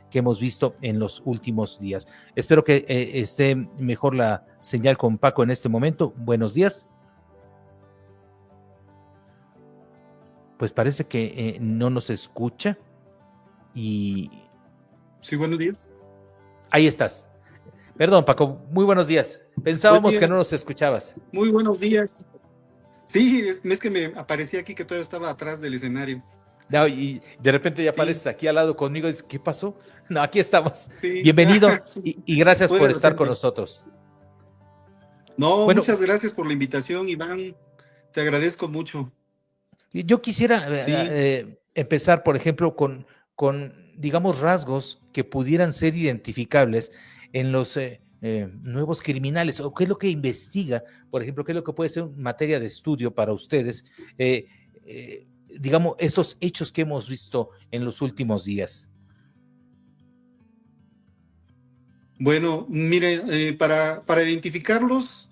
que hemos visto en los últimos días. Espero que esté mejor la señal con Paco en este momento. Buenos días. Pues parece que no nos escucha y... Sí, buenos días. Ahí estás. Perdón, Paco, muy buenos días. Pensábamos que no nos escuchabas. Muy buenos días. Sí, es que me aparecía aquí que todavía estaba atrás del escenario. No, y de repente ya apareces aquí al lado conmigo y dices, ¿qué pasó? No, aquí estamos. Sí. Bienvenido Sí. y gracias por estar con nosotros. No, bueno, muchas gracias por la invitación, Iván. Te agradezco mucho. Yo quisiera empezar, por ejemplo, con, digamos, rasgos que pudieran ser identificables en los nuevos criminales, o qué es lo que investiga, por ejemplo, qué es lo que puede ser materia de estudio para ustedes, digamos, esos hechos que hemos visto en los últimos días. Bueno, mire, para identificarlos,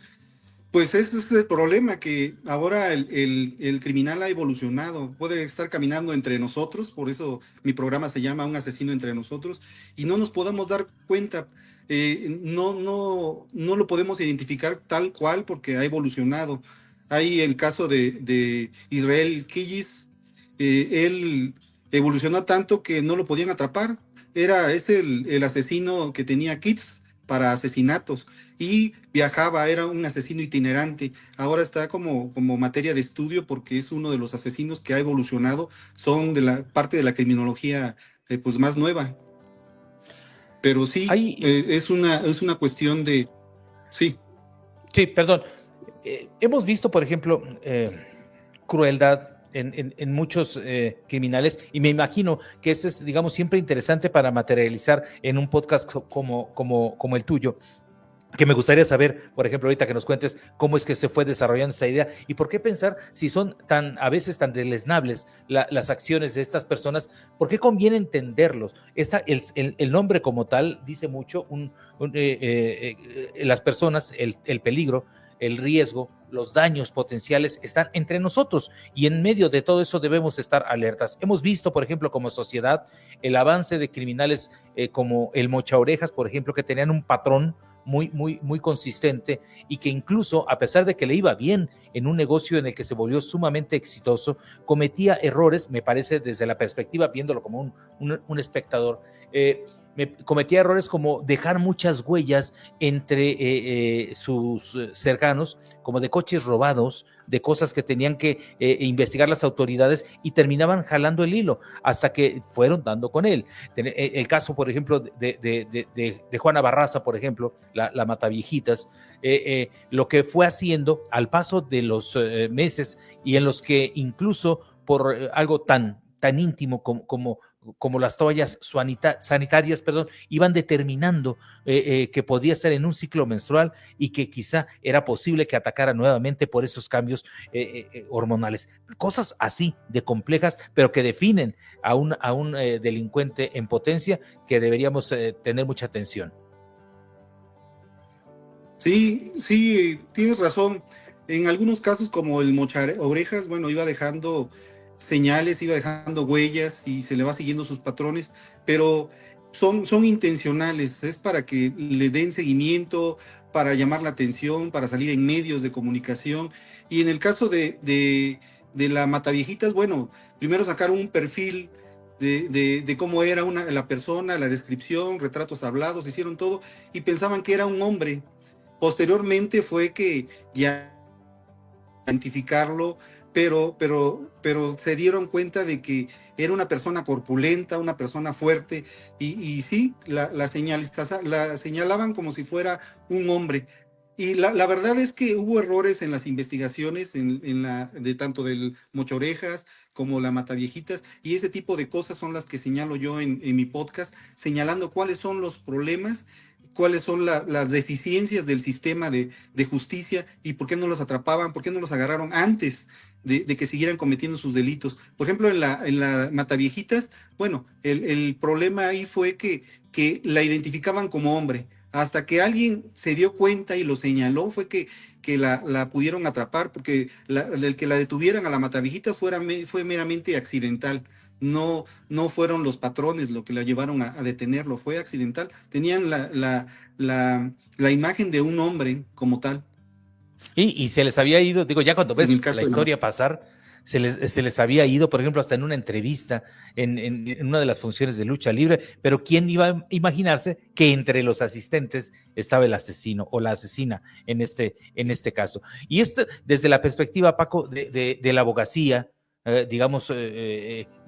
pues ese es el problema, que ahora el criminal ha evolucionado, puede estar caminando entre nosotros, por eso mi programa se llama Un asesino entre nosotros, y no nos podamos dar cuenta, no lo podemos identificar tal cual porque ha evolucionado. Hay el caso de Israel Keyes, él evolucionó tanto que no lo podían atrapar, es el asesino que tenía kits para asesinatos y viajaba, era un asesino itinerante. Ahora está como materia de estudio porque es uno de los asesinos que ha evolucionado, son de la parte de la criminología pues más nueva. Pero sí, es una cuestión de... Sí. Sí, perdón. Hemos visto, por ejemplo, crueldad en muchos criminales, y me imagino que eso es, digamos, siempre interesante para materializar en un podcast como el tuyo, que me gustaría saber, por ejemplo, ahorita que nos cuentes cómo es que se fue desarrollando esta idea y por qué pensar, si son a veces tan deleznables las acciones de estas personas, ¿por qué conviene entenderlos? El nombre como tal dice mucho, las personas, el peligro, el riesgo, los daños potenciales están entre nosotros, y en medio de todo eso debemos estar alertas. Hemos visto, por ejemplo, como sociedad, el avance de criminales como el Mocha Orejas, por ejemplo, que tenían un patrón muy consistente, y que incluso, a pesar de que le iba bien en un negocio en el que se volvió sumamente exitoso, cometía errores, me parece, desde la perspectiva, viéndolo como un espectador, cometía errores como dejar muchas huellas entre sus cercanos, como de coches robados, de cosas que tenían que investigar las autoridades, y terminaban jalando el hilo hasta que fueron dando con él. El caso, por ejemplo, de Juana Barraza, por ejemplo, la Mataviejitas, lo que fue haciendo al paso de los meses, y en los que incluso por algo tan íntimo como las toallas sanitarias, iban determinando que podía estar en un ciclo menstrual, y que quizá era posible que atacara nuevamente por esos cambios hormonales. Cosas así de complejas, pero que definen a un delincuente en potencia, que deberíamos tener mucha atención. Sí, tienes razón. En algunos casos, como el Mocha Orejas, bueno, iba dejando señales, iba dejando huellas y se le va siguiendo sus patrones, pero son intencionales, es para que le den seguimiento, para llamar la atención, para salir en medios de comunicación. Y en el caso de la Mataviejitas, bueno, primero sacaron un perfil de cómo era la persona, la descripción, retratos hablados, hicieron todo y pensaban que era un hombre. Posteriormente fue que ya identificarlo, pero se dieron cuenta de que era una persona corpulenta, una persona fuerte, y sí, la señalaban como si fuera un hombre. Y la verdad es que hubo errores en las investigaciones, de tanto del Mocha Orejas como la Mataviejitas, y ese tipo de cosas son las que señalo yo en mi podcast, señalando cuáles son los problemas, cuáles son las deficiencias del sistema de justicia, y por qué no los atrapaban, por qué no los agarraron antes de que siguieran cometiendo sus delitos. Por ejemplo, en la Mataviejitas, bueno, el problema ahí fue que la identificaban como hombre. Hasta que alguien se dio cuenta y lo señaló, fue que la pudieron atrapar, porque el que la detuvieran a la Mataviejitas fue meramente accidental. no fueron los patrones lo que la llevaron a detenerlo, fue accidental. Tenían la imagen de un hombre como tal, Y se les había ido, digo, ya cuando en el ves caso la de la historia mujer. pasar, se les había ido, por ejemplo, hasta en una entrevista, en una de las funciones de lucha libre, pero ¿quién iba a imaginarse que entre los asistentes estaba el asesino o la asesina en este caso? Y esto, desde la perspectiva, Paco, de la abogacía, digamos,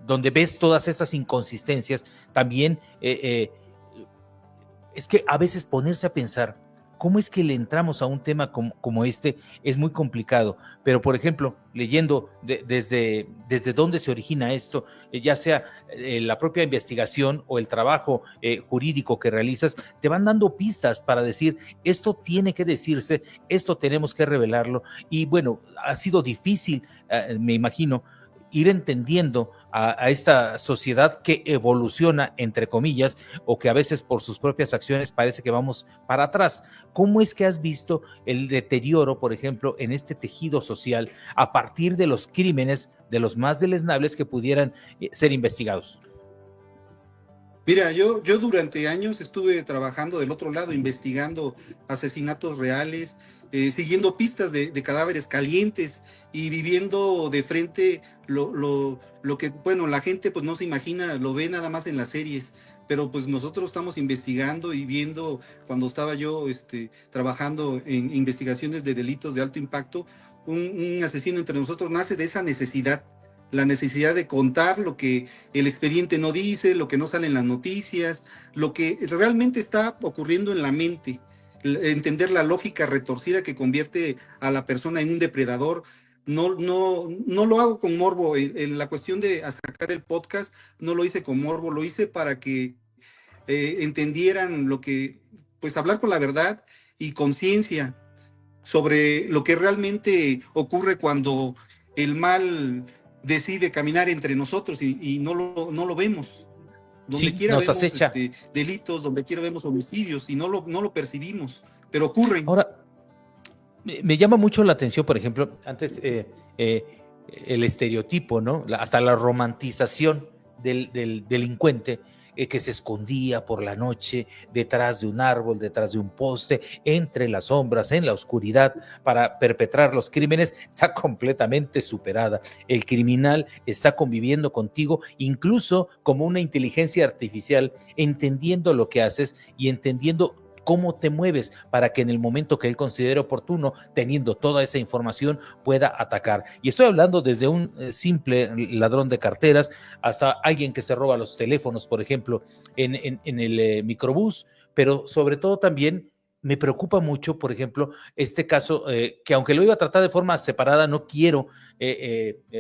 donde ves todas esas inconsistencias, también es que a veces ponerse a pensar cómo es que le entramos a un tema como este es muy complicado, pero por ejemplo, leyendo desde dónde se origina esto, ya sea la propia investigación o el trabajo jurídico que realizas, te van dando pistas para decir, esto tiene que decirse, esto tenemos que revelarlo, y bueno, ha sido difícil, me imagino, ir entendiendo a esta sociedad que evoluciona, entre comillas, o que a veces por sus propias acciones parece que vamos para atrás. ¿Cómo es que has visto el deterioro, por ejemplo, en este tejido social a partir de los crímenes, de los más deleznables que pudieran ser investigados? Mira, yo durante años estuve trabajando del otro lado, investigando asesinatos reales, siguiendo pistas de cadáveres calientes y viviendo de frente lo que, bueno, la gente pues no se imagina, lo ve nada más en las series, pero pues nosotros estamos investigando y viendo, cuando estaba yo trabajando en investigaciones de delitos de alto impacto, un asesino entre nosotros nace de esa necesidad, la necesidad de contar lo que el expediente no dice, lo que no sale en las noticias, lo que realmente está ocurriendo en la mente, entender la lógica retorcida que convierte a la persona en un depredador. No lo hago con morbo. En la cuestión de sacar el podcast, no lo hice con morbo, lo hice para que entendieran lo que, pues hablar con la verdad y conciencia sobre lo que realmente ocurre cuando el mal decide caminar entre nosotros y no lo vemos. Donde Sí, quiera nos vemos acecha. delitos, donde quiera vemos homicidios y no lo percibimos, pero ocurren. Ahora, me llama mucho la atención, por ejemplo, antes eh, el estereotipo, ¿no? Hasta la romantización del delincuente que se escondía por la noche detrás de un árbol, detrás de un poste, entre las sombras, en la oscuridad, para perpetrar los crímenes, está completamente superada. El criminal está conviviendo contigo, incluso como una inteligencia artificial, entendiendo lo que haces y entendiendo cómo te mueves para que en el momento que él considere oportuno, teniendo toda esa información, pueda atacar. Y estoy hablando desde un simple ladrón de carteras hasta alguien que se roba los teléfonos, por ejemplo, en el microbús, pero sobre todo también me preocupa mucho, por ejemplo, este caso, que aunque lo iba a tratar de forma separada, no quiero,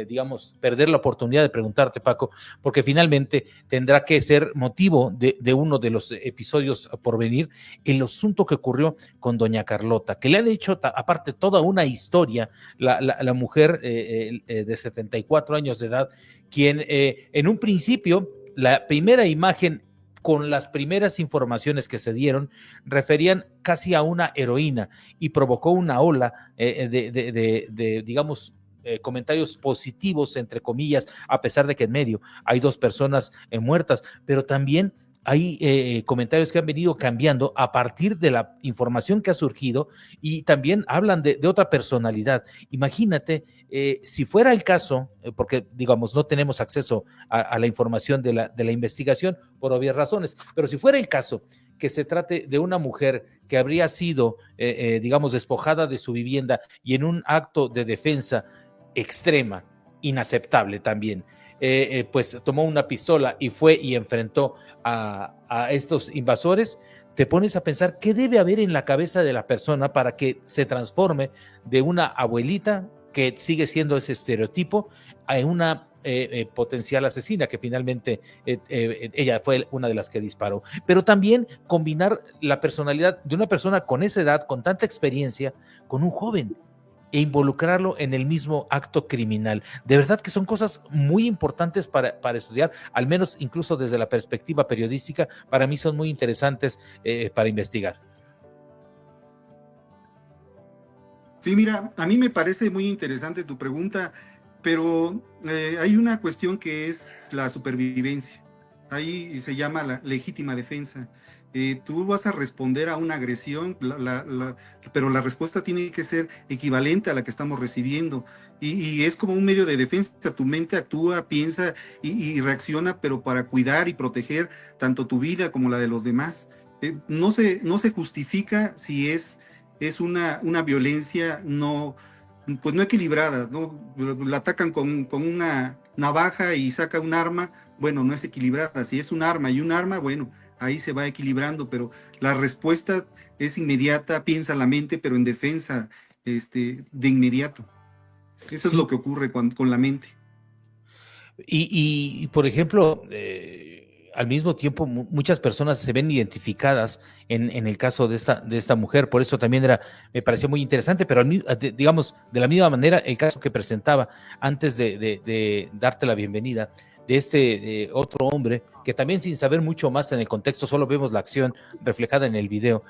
digamos, perder la oportunidad de preguntarte, Paco, porque finalmente tendrá que ser motivo de uno de los episodios por venir, el asunto que ocurrió con doña Carlota, que le han hecho aparte toda una historia, la mujer de 74 años de edad, quien en un principio, la primera imagen con las primeras informaciones que se dieron, referían casi a una heroína y provocó una ola digamos, comentarios positivos, entre comillas, a pesar de que en medio hay dos personas muertas, pero también hay comentarios que han venido cambiando a partir de la información que ha surgido y también hablan de otra personalidad. Imagínate, si fuera el caso, porque digamos no tenemos acceso a la información de la investigación por obvias razones, pero si fuera el caso que se trate de una mujer que habría sido, digamos, despojada de su vivienda y en un acto de defensa extrema, inaceptable también, pues tomó una pistola y fue y enfrentó a estos invasores, te pones a pensar qué debe haber en la cabeza de la persona para que se transforme de una abuelita que sigue siendo ese estereotipo a una potencial asesina, que finalmente ella fue una de las que disparó. Pero también combinar la personalidad de una persona con esa edad, con tanta experiencia, con un joven e involucrarlo en el mismo acto criminal. De verdad que son cosas muy importantes para estudiar, al menos incluso desde la perspectiva periodística, para mí son muy interesantes para investigar. Sí, mira, a mí me parece muy interesante tu pregunta, pero hay una cuestión que es la supervivencia. Ahí se llama la legítima defensa. Tú vas a responder a una agresión, pero la respuesta tiene que ser equivalente a la que estamos recibiendo. Y es como un medio de defensa. Tu mente actúa, piensa y reacciona, pero para cuidar y proteger tanto tu vida como la de los demás. No se justifica si es una violencia pues no equilibrada, ¿no? La atacan con una navaja y saca un arma, bueno, no es equilibrada. Si es un arma y un arma, bueno, ahí se va equilibrando, pero la respuesta es inmediata, piensa la mente, pero en defensa, de inmediato. Eso es lo Sí, que ocurre con la mente. por ejemplo, al mismo tiempo muchas personas se ven identificadas en el caso de esta mujer, por eso también me parecía muy interesante, pero digamos, de la misma manera, el caso que presentaba antes de darte la bienvenida, de este otro hombre, que también sin saber mucho más en el contexto, solo vemos la acción reflejada en el video,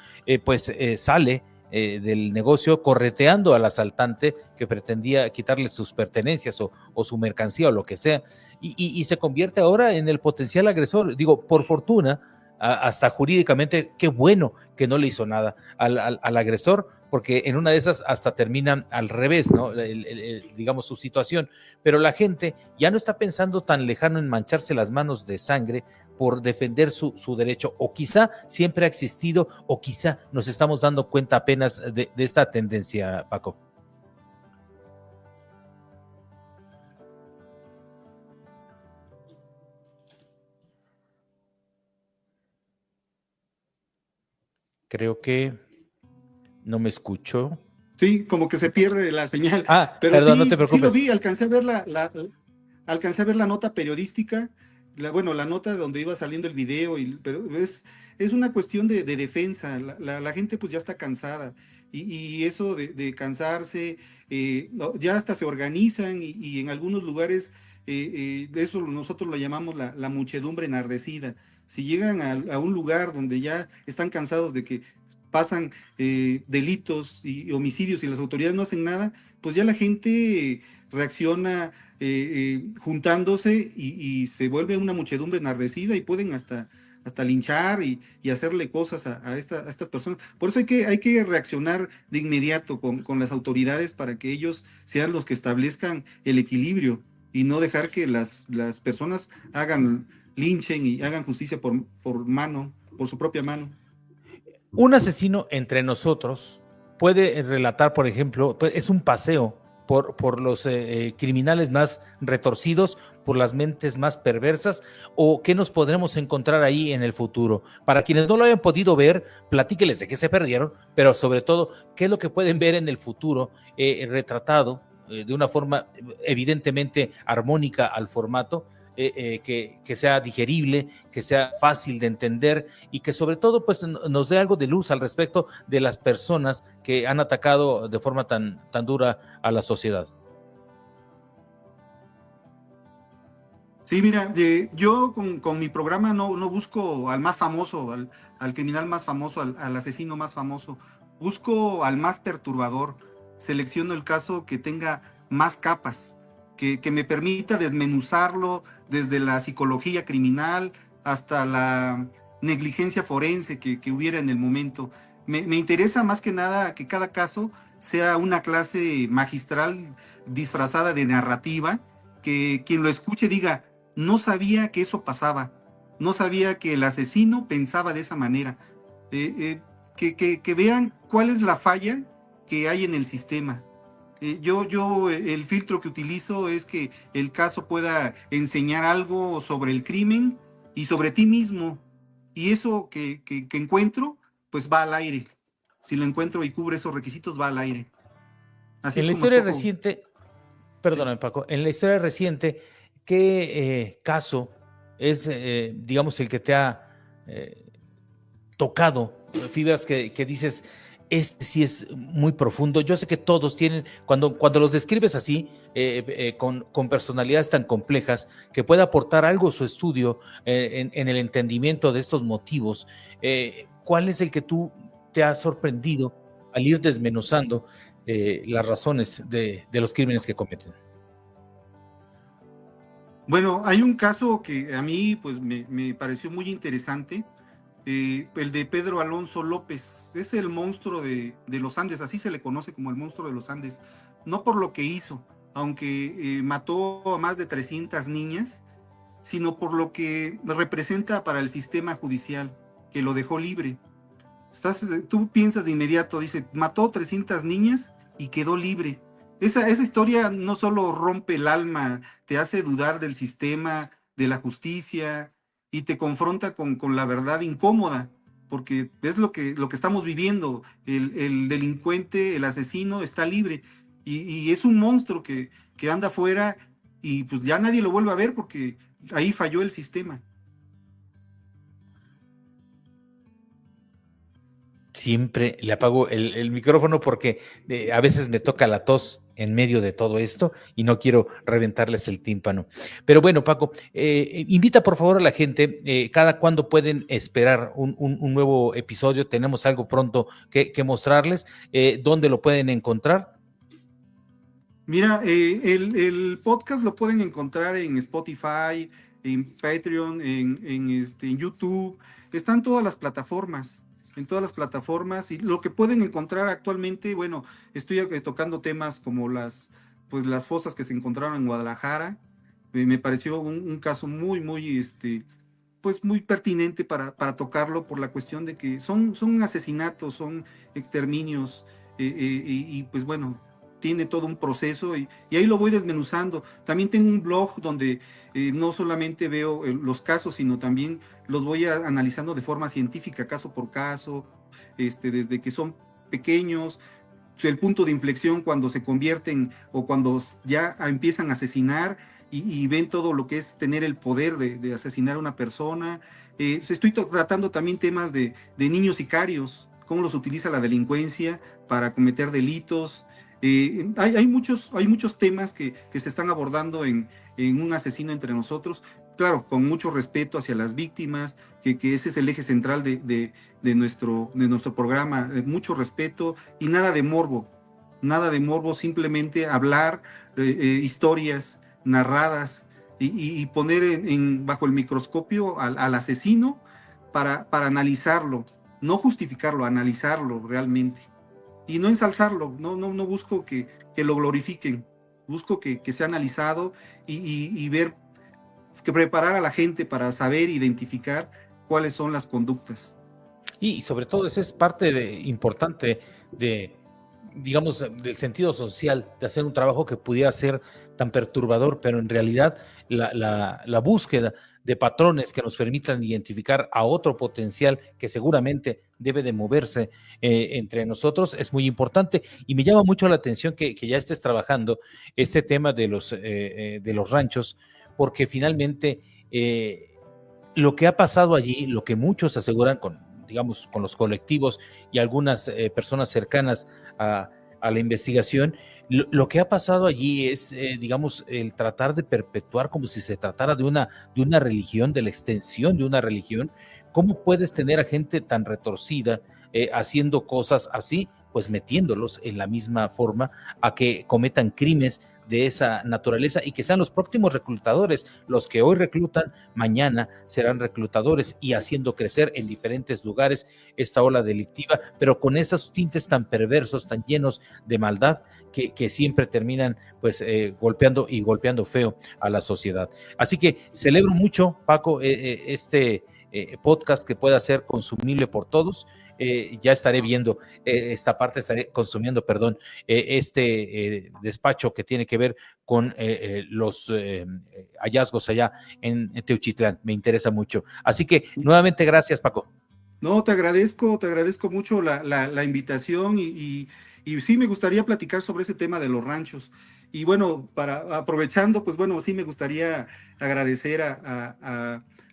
pues sale del negocio correteando al asaltante que pretendía quitarle sus pertenencias o su mercancía o lo que sea, y se convierte ahora en el potencial agresor. Digo, por fortuna, hasta jurídicamente, qué bueno que no le hizo nada al agresor, porque en una de esas hasta terminan al revés, ¿no? Digamos, su situación. Pero la gente ya no está pensando tan lejano en mancharse las manos de sangre por defender su derecho, o quizá siempre ha existido, o quizá nos estamos dando cuenta apenas de esta tendencia, Paco. Creo que no me escucho. Sí, como que se pierde la señal, Ah, pero perdón, no sí, te sí lo preocupes. vi, alcancé a ver la nota periodística, la nota donde iba saliendo el video, pero es una cuestión de defensa. La gente pues ya está cansada, y eso de cansarse, no, ya hasta se organizan, y en algunos lugares, eso nosotros lo llamamos la muchedumbre enardecida. Si llegan a un lugar donde ya están cansados de que pasan delitos y homicidios y las autoridades no hacen nada, pues ya la gente reacciona juntándose, y se vuelve una muchedumbre enardecida, y pueden hasta linchar y hacerle cosas a estas personas. Por eso hay que reaccionar de inmediato con las autoridades, para que ellos sean los que establezcan el equilibrio, y no dejar que las personas linchen y hagan justicia por su propia mano. Un asesino entre nosotros puede relatar, por ejemplo, es un paseo por los criminales más retorcidos, por las mentes más perversas, o qué nos podremos encontrar ahí en el futuro. Para quienes no lo hayan podido ver, platíqueles de qué se perdieron, pero sobre todo, qué es lo que pueden ver en el futuro retratado de una forma evidentemente armónica al formato, que sea digerible, que sea fácil de entender, y que sobre todo pues nos dé algo de luz al respecto de las personas que han atacado de forma tan dura a la sociedad. Sí, mira, yo con mi programa no busco al más famoso, al criminal más famoso, al asesino más famoso. Busco al más perturbador. Selecciono el caso que tenga más capas, que me permita desmenuzarlo desde la psicología criminal hasta la negligencia forense que hubiera en el momento. Me interesa más que nada que cada caso sea una clase magistral disfrazada de narrativa, que quien lo escuche diga: no sabía que eso pasaba, no sabía que el asesino pensaba de esa manera. Que vean cuál es la falla que hay en el sistema. El filtro que utilizo es que el caso pueda enseñar algo sobre el crimen y sobre ti mismo. Y eso que encuentro, pues va al aire. Si lo encuentro y cubre esos requisitos, va al aire. Así En es la como historia escojo. reciente, Sí. perdóname Paco, en la historia reciente, ¿qué caso es, digamos, el que te ha tocado? Fibras que dices, este sí es muy profundo. Yo sé que todos tienen, cuando los describes así, con personalidades tan complejas, que puede aportar algo su estudio en el entendimiento de estos motivos, ¿cuál es el que tú te has sorprendido al ir desmenuzando las razones de los crímenes que cometen? Bueno, hay un caso que a mí pues me pareció muy interesante, el de Pedro Alonso López. Es el monstruo de los Andes, así se le conoce como el monstruo de los Andes, no por lo que hizo, aunque mató a más de 300 niñas, sino por lo que representa para el sistema judicial, que lo dejó libre. Tú piensas de inmediato, dice, mató 300 niñas y quedó libre. Esa historia no solo rompe el alma, te hace dudar del sistema, de la justicia, y te confronta con la verdad incómoda, porque es lo que estamos viviendo. El delincuente, el asesino está libre, y es un monstruo que anda afuera, y pues ya nadie lo vuelve a ver porque ahí falló el sistema. Siempre le apago el micrófono porque a veces me toca la tos en medio de todo esto y no quiero reventarles el tímpano. Pero bueno, Paco, invita por favor a la gente, cada cuándo pueden esperar un nuevo episodio. Tenemos algo pronto que mostrarles. ¿Dónde lo pueden encontrar? Mira, el podcast lo pueden encontrar en Spotify, en Patreon, en YouTube. Están todas las plataformas, en todas las plataformas. Y lo que pueden encontrar actualmente, bueno, estoy tocando temas como pues, las fosas que se encontraron en Guadalajara. Me pareció un caso muy, pues muy pertinente para tocarlo por la cuestión de que son asesinatos, son exterminios, y pues bueno, tiene todo un proceso y ahí lo voy desmenuzando. También tengo un blog donde no solamente veo los casos, sino también los voy analizando de forma científica, caso por caso, desde que son pequeños, el punto de inflexión cuando se convierten o cuando ya empiezan a asesinar y ven todo lo que es tener el poder de asesinar a una persona. Estoy tratando también temas de niños sicarios, cómo los utiliza la delincuencia para cometer delitos. Hay muchos temas que se están abordando en Un asesino entre nosotros, claro, con mucho respeto hacia las víctimas, que ese es el eje central de nuestro programa, mucho respeto y nada de morbo, simplemente hablar historias narradas y poner bajo el microscopio al asesino para analizarlo, no justificarlo, analizarlo realmente. Y no ensalzarlo, no busco que lo glorifiquen, busco que sea analizado y ver, que preparar a la gente para saber identificar cuáles son las conductas. Y sobre todo eso es parte importante de, digamos, del sentido social, de hacer un trabajo que pudiera ser tan perturbador, pero en realidad la búsqueda de patrones que nos permitan identificar a otro potencial que seguramente debe de moverse entre nosotros es muy importante y me llama mucho la atención que ya estés trabajando este tema de los ranchos, porque finalmente lo que ha pasado allí, lo que muchos aseguran con, digamos, con los colectivos y algunas personas cercanas a la investigación, lo que ha pasado allí es, digamos, el tratar de perpetuar como si se tratara de una religión, de la extensión de una religión. ¿Cómo puedes tener a gente tan retorcida haciendo cosas así? Pues metiéndolos en la misma forma a que cometan crímenes de esa naturaleza y que sean los próximos reclutadores, los que hoy reclutan, mañana serán reclutadores y haciendo crecer en diferentes lugares esta ola delictiva, pero con esos tintes tan perversos, tan llenos de maldad, que siempre terminan pues golpeando y golpeando feo a la sociedad. Así que celebro mucho, Paco, este podcast que pueda ser consumible por todos. Ya estaré viendo esta parte, estaré consumiendo, perdón, despacho que tiene que ver con los hallazgos allá en Teuchitlán. Me interesa mucho. Así que nuevamente gracias, Paco. No, te agradezco mucho la invitación y sí me gustaría platicar sobre ese tema de los ranchos. Y bueno, aprovechando, pues bueno, sí me gustaría agradecer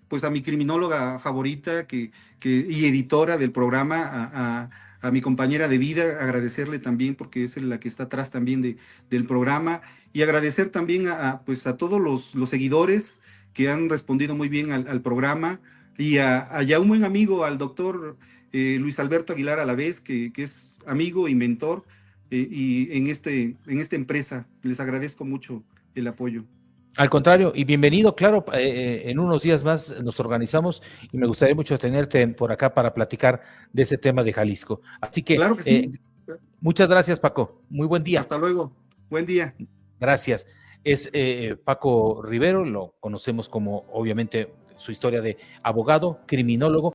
pues a mi criminóloga favorita y editora del programa, a mi compañera de vida, agradecerle también porque es la que está atrás también del programa y agradecer también pues a todos los seguidores que han respondido muy bien al programa y ya un buen amigo, al doctor Luis Alberto Aguilar Alavés, que es amigo y mentor y en esta empresa. Les agradezco mucho el apoyo. Al contrario, y bienvenido, claro, en unos días más nos organizamos y me gustaría mucho tenerte por acá para platicar de ese tema de Jalisco. Así que Claro que sí. muchas gracias, Paco. Muy buen día. Hasta luego. Buen día. Gracias. Es Paco Rivero, lo conocemos como obviamente su historia de abogado, criminólogo.